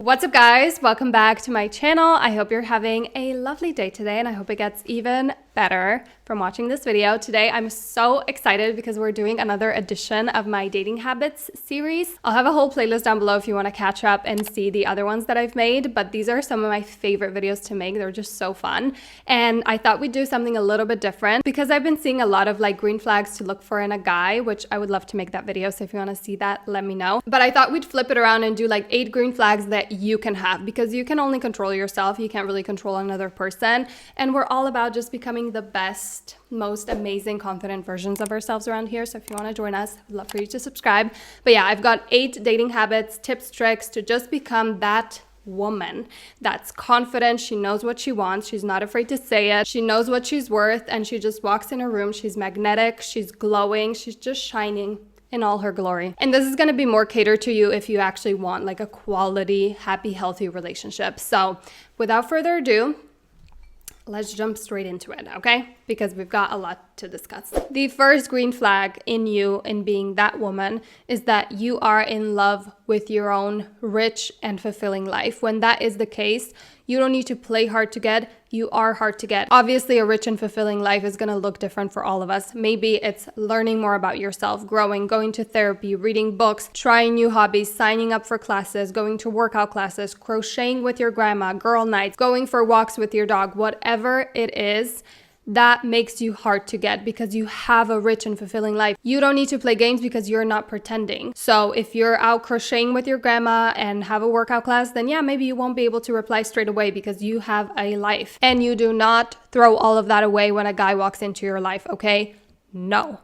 What's up, guys? Welcome back to my channel. I hope you're having a lovely day today, and I hope it gets even better from watching this video. Today, I'm so excited because we're doing another edition of my dating habits series. I'll have a whole playlist down below if you want to catch up and see the other ones that I've made, but these are some of my favorite videos to make. They're just so fun. And I thought we'd do something a little bit different because I've been seeing a lot of like green flags to look for in a guy, which I would love to make that video. So if you want to see that, let me know. But I thought we'd flip it around and do like 8 green flags that you can have, because you can only control yourself. You can't really control another person. And we're all about just becoming the best, most amazing, confident versions of ourselves around here. So if you want to join us, I'd love for you to subscribe. But yeah, I've got 8 dating habits, tips, tricks to just become that woman that's confident. She knows what she wants. She's not afraid to say it. She knows what she's worth, and she just walks in a room. She's magnetic. She's glowing. She's just shining in all her glory. And this is going to be more catered to you if you actually want like a quality, happy, healthy relationship. So without further ado, let's jump straight into it, okay? Because we've got a lot to discuss. The first green flag in you, in being that woman, is that you are in love with your own rich and fulfilling life. When that is the case, you don't need to play hard to get. You are hard to get. Obviously, a rich and fulfilling life is going to look different for all of us. Maybe it's learning more about yourself, growing, going to therapy, reading books, trying new hobbies, signing up for classes, going to workout classes, crocheting with your grandma, girl nights, going for walks with your dog, whatever it is. That makes you hard to get because you have a rich and fulfilling life. You don't need to play games because you're not pretending. So if you're out crocheting with your grandma and have a workout class, then yeah, maybe you won't be able to reply straight away because you have a life. And you do not throw all of that away when a guy walks into your life, okay? No.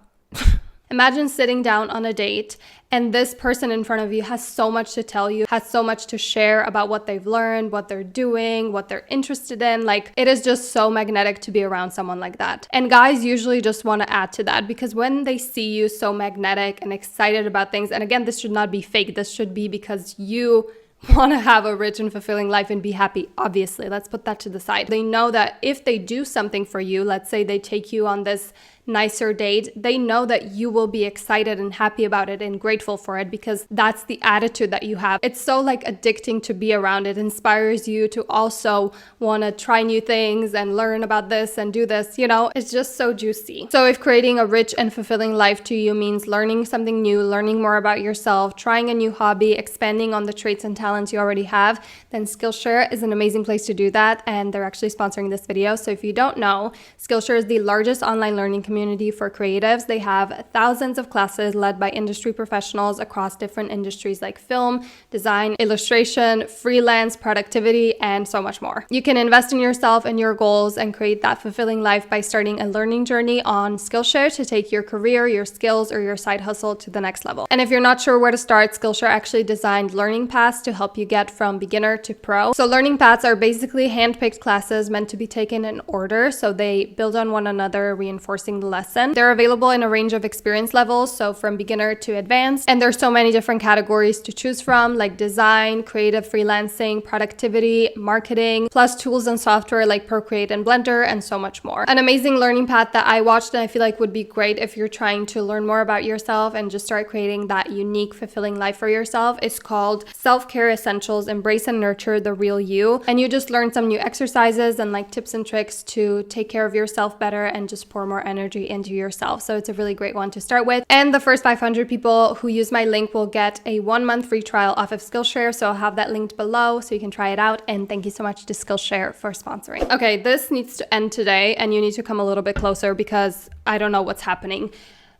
Imagine sitting down on a date and this person in front of you has so much to tell you, has so much to share about what they've learned, what they're doing, what they're interested in. Like, it is just so magnetic to be around someone like that. And guys usually just want to add to that because when they see you so magnetic and excited about things, and again, this should not be fake. This should be because you want to have a rich and fulfilling life and be happy. Obviously, let's put that to the side. They know that if they do something for you, let's say they take you on this nicer date, they know that you will be excited and happy about it and grateful for it because that's the attitude that you have. It's so like addicting to be around. It inspires you to also want to try new things and learn about this and do this, you know, it's just so juicy. So if creating a rich and fulfilling life to you means learning something new, learning more about yourself, trying a new hobby, expanding on the traits and talents you already have, then Skillshare is an amazing place to do that. And they're actually sponsoring this video. So if you don't know, Skillshare is the largest online learning community for creatives. They have thousands of classes led by industry professionals across different industries like film, design, illustration, freelance, productivity, and so much more. You can invest in yourself and your goals and create that fulfilling life by starting a learning journey on Skillshare to take your career, your skills, or your side hustle to the next level. And if you're not sure where to start, Skillshare actually designed learning paths to help you get from beginner to pro. So learning paths are basically hand-picked classes meant to be taken in order, so they build on one another, reinforcing the lesson. They're available in a range of experience levels, so from beginner to advanced, and there's so many different categories to choose from, like design, creative freelancing, productivity, marketing, plus tools and software like Procreate and Blender, and so much more. An amazing learning path that I watched and I feel like would be great if you're trying to learn more about yourself and just start creating that unique, fulfilling life for yourself is called Self-Care Essentials: Embrace and Nurture the Real You. And you just learn some new exercises and like tips and tricks to take care of yourself better and just pour more energy into yourself. So it's a really great one to start with. And the first 500 people who use my link will get a 1-month free trial off of Skillshare. So I'll have that linked below so you can try it out. And thank you so much to Skillshare for sponsoring. Okay, this needs to end today and you need to come a little bit closer because I don't know what's happening.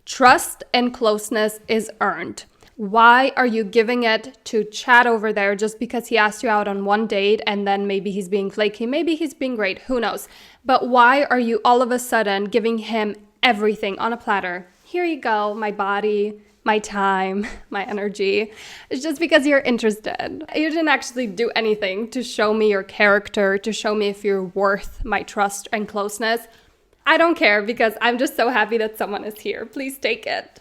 Trust and closeness is earned. Why are you giving it to Chad over there just because he asked you out on one date and then maybe he's being flaky, maybe he's being great, who knows? But why are you all of a sudden giving him everything on a platter? Here you go, my body, my time, my energy. It's just because you're interested. You didn't actually do anything to show me your character, to show me if you're worth my trust and closeness. I don't care because I'm just so happy that someone is here. Please take it.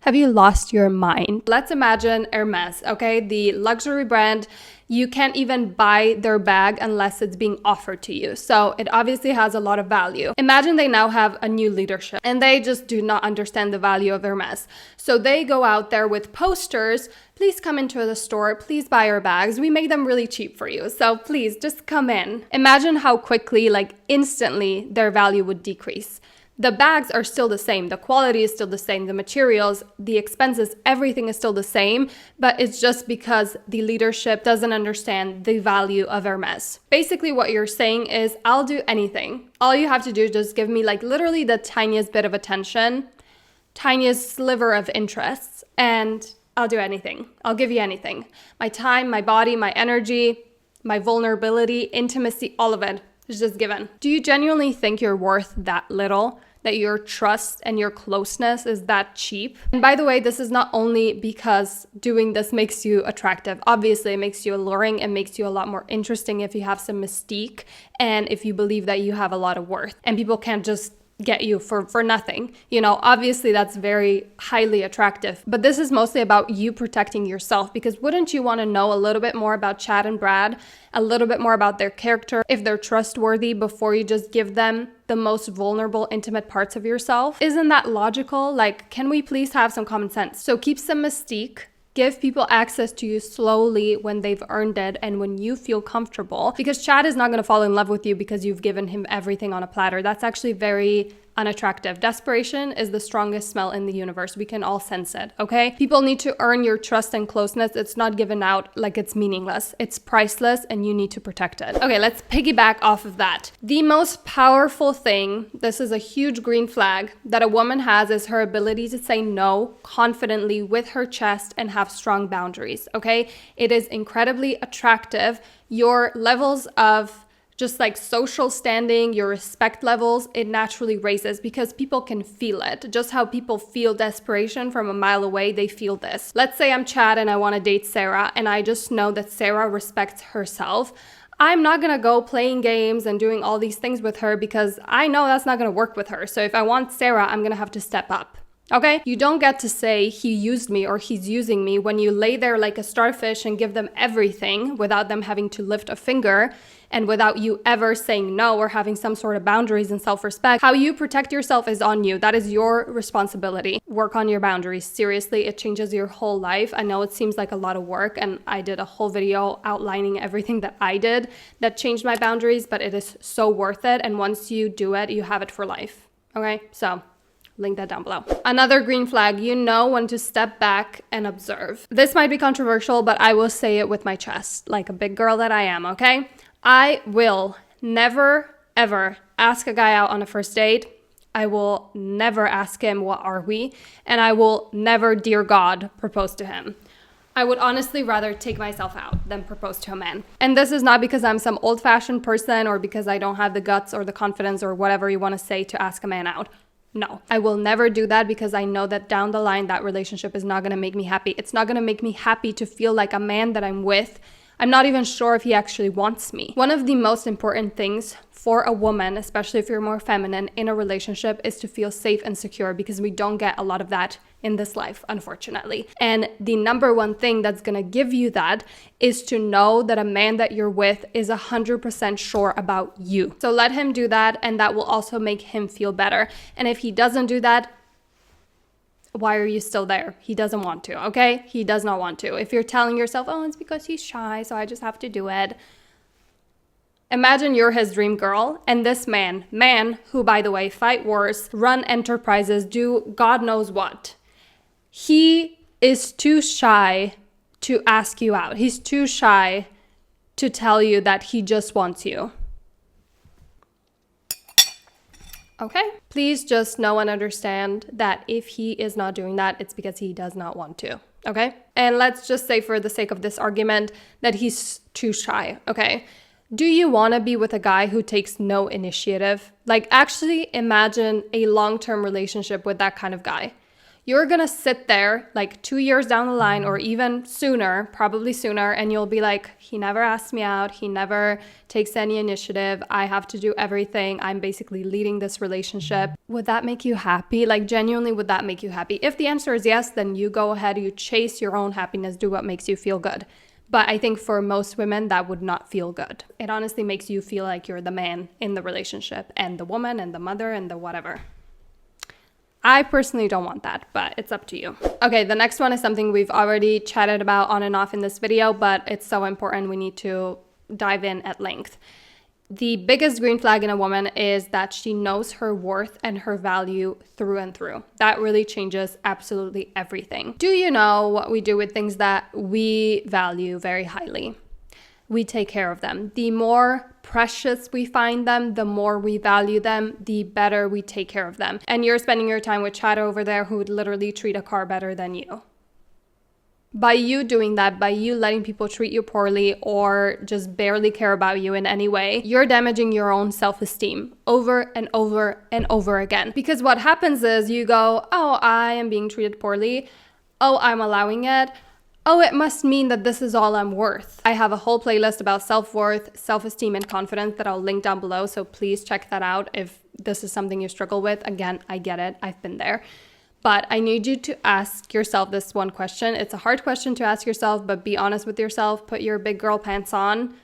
Have you lost your mind? Let's imagine Hermes, okay? The luxury brand. You can't even buy their bag unless it's being offered to you. So it obviously has a lot of value. Imagine they now have a new leadership and they just do not understand the value of Hermes. So they go out there with posters, please come into the store, please buy our bags. We make them really cheap for you. So please just come in. Imagine how quickly, like instantly, their value would decrease. The bags are still the same. The quality is still the same. The materials, the expenses, everything is still the same. But it's just because the leadership doesn't understand the value of Hermes. Basically, what you're saying is, I'll do anything. All you have to do is just give me like literally the tiniest bit of attention, tiniest sliver of interest, and I'll do anything. I'll give you anything. My time, my body, my energy, my vulnerability, intimacy, all of it. It's just given. Do you genuinely think you're worth that little? That your trust and your closeness is that cheap? And by the way, this is not only because doing this makes you attractive. Obviously, it makes you alluring. It makes you a lot more interesting if you have some mystique and if you believe that you have a lot of worth. And people can't just get you for nothing. You know, obviously that's very highly attractive, but this is mostly about you protecting yourself, because wouldn't you want to know a little bit more about Chad and Brad, a little bit more about their character, if they're trustworthy, before you just give them the most vulnerable, intimate parts of yourself? Isn't that logical? Like, can we please have some common sense? So keep some mystique. Give people access to you slowly when they've earned it and when you feel comfortable. Because Chad is not going to fall in love with you because you've given him everything on a platter. That's actually very unattractive. Desperation is the strongest smell in the universe. We can all sense it, okay? People need to earn your trust and closeness. It's not given out like it's meaningless. It's priceless and you need to protect it. Okay, let's piggyback off of that. The most powerful thing, this is a huge green flag, that a woman has is her ability to say no confidently with her chest and have strong boundaries, okay? It is incredibly attractive. Your levels of just like social standing, your respect levels, it naturally raises because people can feel it. Just how people feel desperation from a mile away, they feel this. Let's say I'm Chad and I want to date Sarah, and I just know that Sarah respects herself. I'm not going to go playing games and doing all these things with her because I know that's not going to work with her. So if I want Sarah, I'm going to have to step up. Okay? You don't get to say he used me or he's using me when you lay there like a starfish and give them everything without them having to lift a finger and without you ever saying no or having some sort of boundaries and self-respect. How you protect yourself is on you. That is your responsibility. Work on your boundaries. Seriously, it changes your whole life. I know it seems like a lot of work, and I did a whole video outlining everything that I did that changed my boundaries, but it is so worth it. And once you do it, you have it for life. Okay? So link that down below. Another green flag, you know when to step back and observe. This might be controversial, but I will say it with my chest, like a big girl that I am, okay? I will never, ever ask a guy out on a first date. I will never ask him, what are we? And I will never, dear God, propose to him. I would honestly rather take myself out than propose to a man. And this is not because I'm some old-fashioned person or because I don't have the guts or the confidence or whatever you want to say to ask a man out. No, I will never do that because I know that down the line, that relationship is not going to make me happy. It's not going to make me happy to feel like a man that I'm with, I'm not even sure if he actually wants me. One of the most important things for a woman, especially if you're more feminine in a relationship, is to feel safe and secure, because we don't get a lot of that in this life, unfortunately. And the number one thing that's gonna give you that is to know that a man that you're with is 100% sure about you. So let him do that, and that will also make him feel better. And if he doesn't do that, why are you still there? He doesn't want to, okay? He does not want to. If you're telling yourself, oh, it's because he's shy, so I just have to do it. Imagine you're his dream girl, and this man who, by the way, fight wars, run enterprises, do God knows what. He is too shy to ask you out. He's too shy to tell you that he just wants you. Okay? Please just know and understand that if he is not doing that, it's because he does not want to. Okay? And let's just say, for the sake of this argument, that he's too shy. Okay? Do you want to be with a guy who takes no initiative? Like, actually imagine a long-term relationship with that kind of guy. you're gonna sit there like 2 years down the line or even sooner, probably sooner, and you'll be like, he never asks me out, he never takes any initiative, I have to do everything, I'm basically leading this relationship. Would that make you happy? Like, genuinely, would that make you happy? If the answer is yes, then you go ahead, you chase your own happiness, do what makes you feel good. But I think for most women, that would not feel good. It honestly makes you feel like you're the man in the relationship and the woman and the mother and the whatever. I personally don't want that, but it's up to you. Okay, the next one is something we've already chatted about on and off in this video, but it's so important we need to dive in at length. The biggest green flag in a woman is that she knows her worth and her value through and through. That really changes absolutely everything. Do you know what we do with things that we value very highly? We take care of them. The more precious we find them, the more we value them, the better we take care of them. And you're spending your time with Chad over there who would literally treat a car better than you. By you doing that, by you letting people treat you poorly or just barely care about you in any way, you're damaging your own self-esteem over and over and over again. Because what happens is you go, oh, I am being treated poorly. Oh, I'm allowing it. Oh, it must mean that this is all I'm worth. I have a whole playlist about self-worth, self-esteem, and confidence that I'll link down below. So please check that out if this is something you struggle with. Again, I get it. I've been there. But I need you to ask yourself this one question. It's a hard question to ask yourself, but be honest with yourself. Put your big girl pants on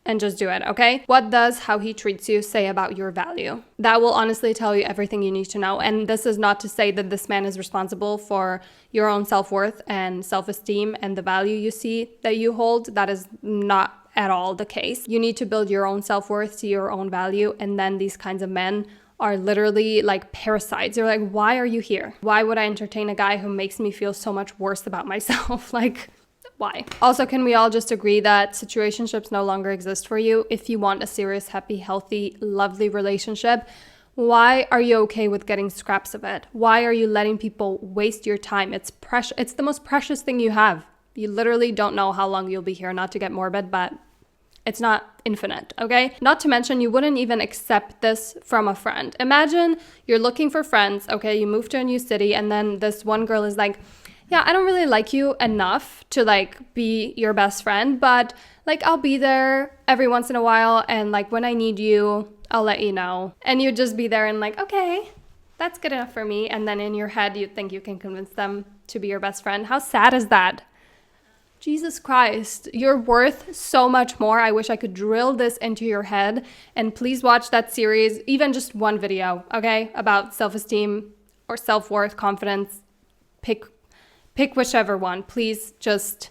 and just do it, okay? What does how he treats you say about your value? That will honestly tell you everything you need to know. And this is not to say that this man is responsible for your own self-worth and self-esteem and the value you see that you hold. That is not at all the case. You need to build your own self-worth to your own value. And then these kinds of men are literally like parasites. They're like, why are you here? Why would I entertain a guy who makes me feel so much worse about myself? Like, why? Also, can we all just agree that situationships no longer exist for you? If you want a serious, happy, healthy, lovely relationship, why are you okay with getting scraps of it? Why are you letting people waste your time? It's precious. It's the most precious thing you have. You literally don't know how long you'll be here, not to get morbid, but it's not infinite, okay? Not to mention, you wouldn't even accept this from a friend. Imagine you're looking for friends, okay? You move to a new city, and then this one girl is like, yeah, I don't really like you enough to like be your best friend, but like I'll be there every once in a while, and like when I need you, I'll let you know. And you'd just be there and like, okay, that's good enough for me. And then in your head, you think you can convince them to be your best friend. How sad is that? Jesus Christ, you're worth so much more. I wish I could drill this into your head. And please watch that series, even just one video, okay, about self-esteem or self-worth, confidence. Pick whichever one. Please just,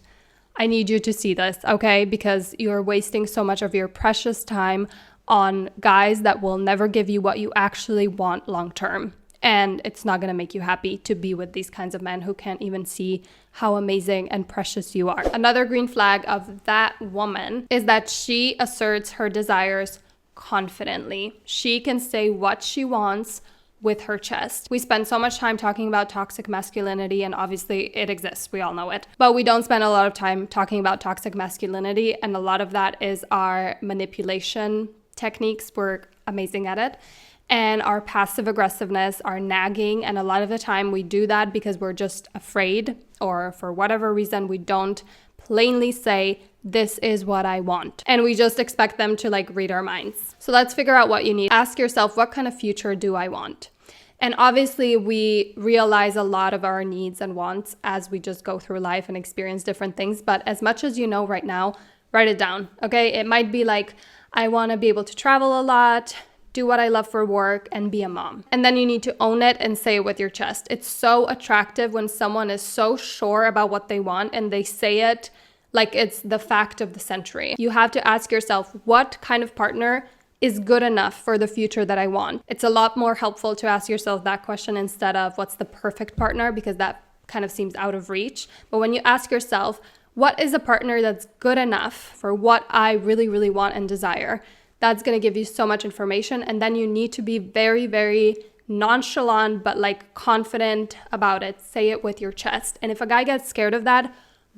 I need you to see this, okay? Because you're wasting so much of your precious time on guys that will never give you what you actually want long term. And it's not going to make you happy to be with these kinds of men who can't even see how amazing and precious you are. Another green flag of that woman is that she asserts her desires confidently. She can say what she wants with her chest. We spend so much time talking about toxic masculinity, and obviously it exists. We all know it. But we don't spend a lot of time talking about toxic masculinity, and a lot of that is our manipulation techniques. We're amazing at it. And our passive aggressiveness, our nagging, and a lot of the time we do that because we're just afraid, or for whatever reason we don't plainly say, this is what I want. And we just expect them to like read our minds. So let's figure out what you need. Ask yourself, what kind of future do I want? And obviously we realize a lot of our needs and wants as we just go through life and experience different things. But as much as you know right now, write it down, okay? It might be like, I want to be able to travel a lot, do what I love for work, and be a mom. And then you need to own it and say it with your chest. It's so attractive when someone is so sure about what they want and they say it like it's the fact of the century. You have to ask yourself, what kind of partner is good enough for the future that I want? It's a lot more helpful to ask yourself that question instead of what's the perfect partner, because that kind of seems out of reach. But when you ask yourself, what is a partner that's good enough for what I really, really want and desire? That's going to give you so much information. And then you need to be very, very nonchalant, but like confident about it. Say it with your chest. And if a guy gets scared of that,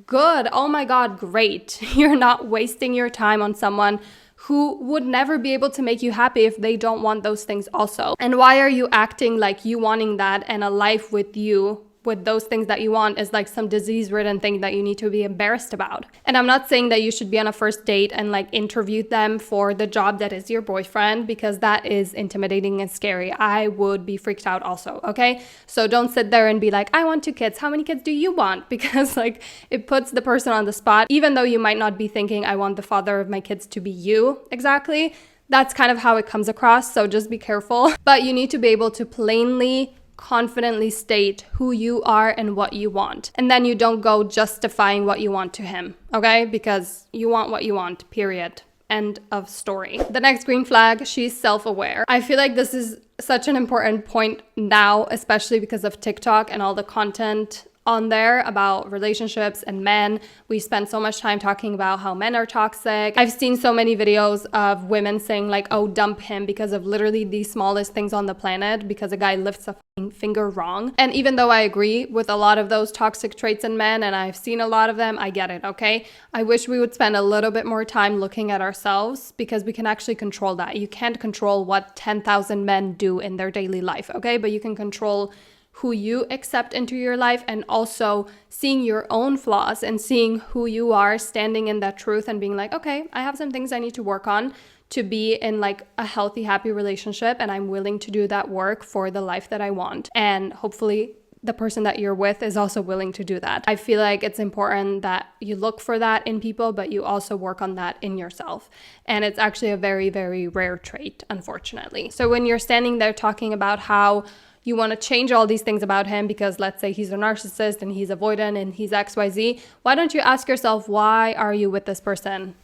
good. Oh my God, great. You're not wasting your time on someone who would never be able to make you happy if they don't want those things also. And why are you acting like you wanting that and a life with you with those things that you want is like some disease-ridden thing that you need to be embarrassed about. And I'm not saying that you should be on a first date and like interview them for the job that is your boyfriend, because that is intimidating and scary. I would be freaked out also, okay? So don't sit there and be like, I want 2 kids. How many kids do you want? Because like it puts the person on the spot, even though you might not be thinking, I want the father of my kids to be you exactly. That's kind of how it comes across, so just be careful. But you need to be able to plainly, confidently state who you are and what you want. And then you don't go justifying what you want to him, okay? Because you want what you want, period. End of story. The next green flag, she's self-aware. I feel like this is such an important point now, especially because of TikTok and all the content on there about relationships and men. We spend so much time talking about how men are toxic. I've seen so many videos of women saying like, oh, dump him because of literally the smallest things on the planet, because a guy lifts a finger wrong. And even though I agree with a lot of those toxic traits in men, and I've seen a lot of them, I get it, okay? I wish we would spend a little bit more time looking at ourselves, because we can actually control that. You can't control what 10,000 men do in their daily life, okay? But you can control who you accept into your life, and also seeing your own flaws and seeing who you are, standing in that truth and being like, okay, I have some things I need to work on to be in like a healthy, happy relationship, and I'm willing to do that work for the life that I want. And hopefully the person that you're with is also willing to do that. I feel like it's important that you look for that in people, but you also work on that in yourself. And it's actually a very, very rare trait, unfortunately. So when you're standing there talking about how you want to change all these things about him because let's say he's a narcissist and he's avoidant and he's XYZ, why don't you ask yourself, why are you with this person?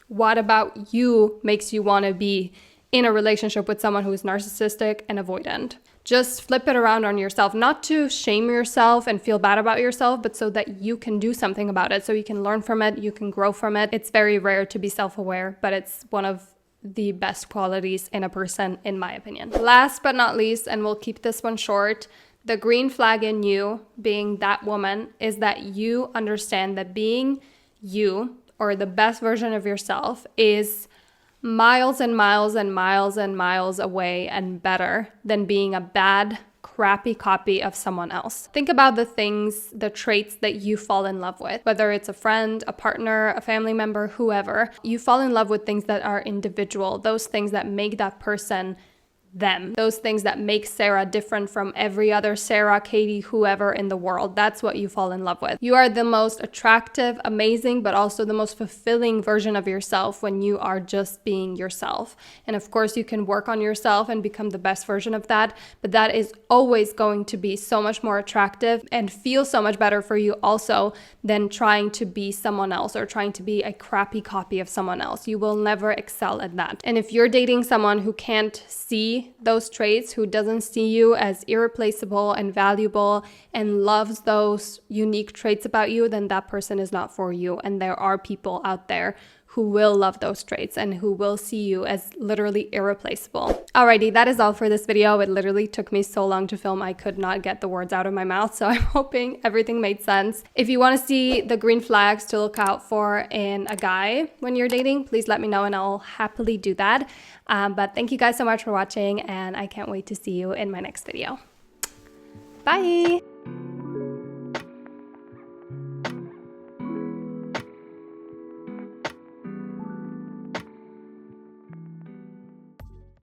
What about you makes you want to be in a relationship with someone who is narcissistic and avoidant? Just flip it around on yourself, not to shame yourself and feel bad about yourself, but so that you can do something about it, so you can learn from it, you can grow from it. It's very rare to be self-aware, but it's one of the best qualities in a person, in my opinion. Last but not least, and we'll keep this one short, the green flag in you, being that woman, is that you understand that being you, or the best version of yourself, is miles and miles and miles and miles away and better than being a bad, crappy copy of someone else. Think about the things, the traits that you fall in love with, whether it's a friend, a partner, a family member, whoever. You fall in love with things that are individual, those things that make that person them, those things that make Sarah different from every other Sarah, Katie, whoever in the world. That's what you fall in love with. You are the most attractive, amazing, but also the most fulfilling version of yourself when you are just being yourself. And of course, you can work on yourself and become the best version of that, but that is always going to be so much more attractive and feel so much better for you also than trying to be someone else or trying to be a crappy copy of someone else. You will never excel at that. And if you're dating someone who can't see those traits, who doesn't see you as irreplaceable and valuable and loves those unique traits about you, then that person is not for you. And there are people out there who will love those traits and who will see you as literally irreplaceable. Alrighty, that is all for this video. It literally took me so long to film, I could not get the words out of my mouth, so I'm hoping everything made sense. If you want to see the green flags to look out for in a guy when you're dating, please let me know and I'll happily do that. But thank you guys so much for watching, and I can't wait to see you in my next video. Bye!